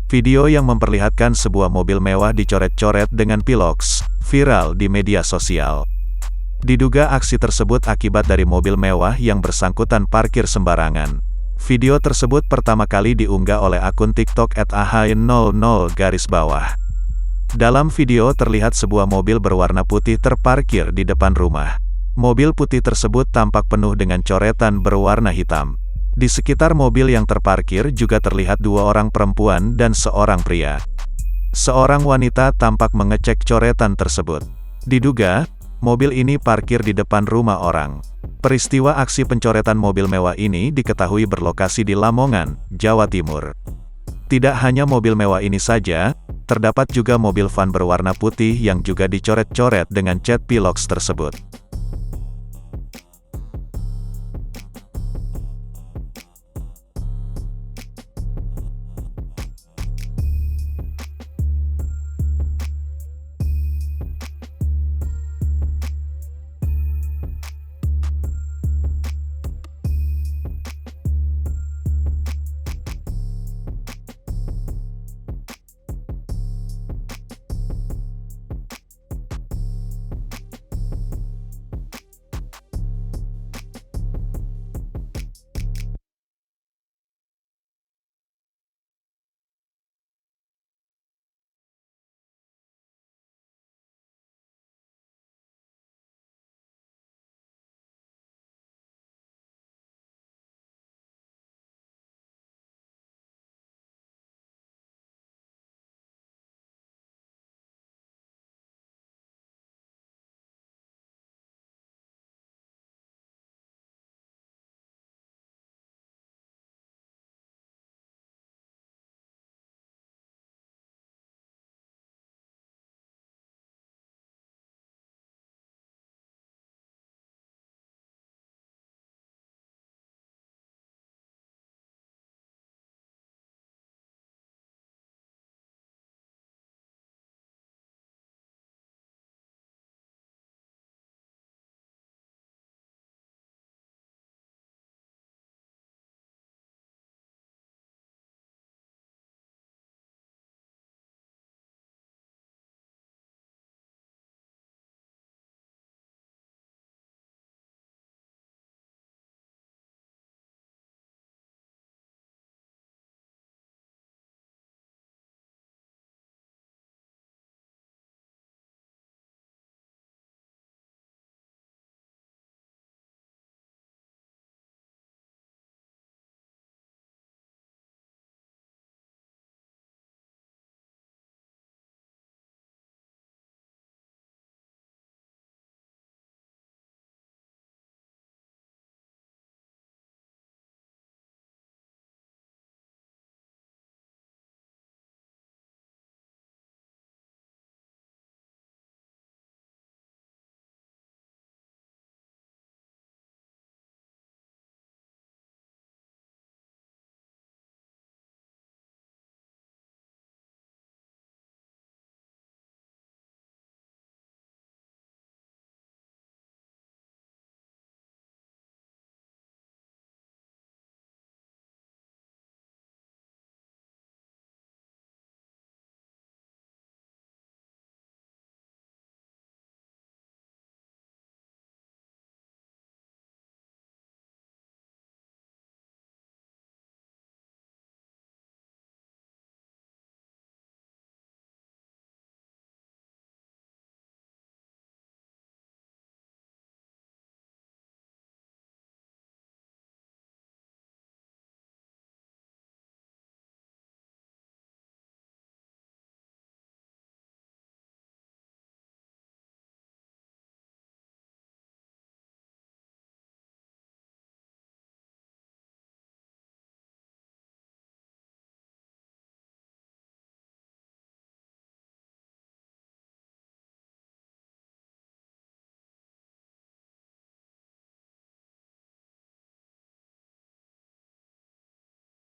Video yang memperlihatkan sebuah mobil mewah dicoret-coret dengan piloks, viral di media sosial. Diduga aksi tersebut akibat dari mobil mewah yang bersangkutan parkir sembarangan. Video tersebut pertama kali diunggah oleh akun TikTok @ahy00_. Dalam video terlihat sebuah mobil berwarna putih terparkir di depan rumah. Mobil putih tersebut tampak penuh dengan coretan berwarna hitam. Di sekitar mobil yang terparkir juga terlihat dua orang perempuan dan seorang pria. Seorang wanita tampak mengecek coretan tersebut. Diduga, mobil ini parkir di depan rumah orang. Peristiwa aksi pencoretan mobil mewah ini diketahui berlokasi di Lamongan, Jawa Timur. Tidak hanya mobil mewah ini saja, terdapat juga mobil van berwarna putih yang juga dicoret-coret dengan cat piloks tersebut.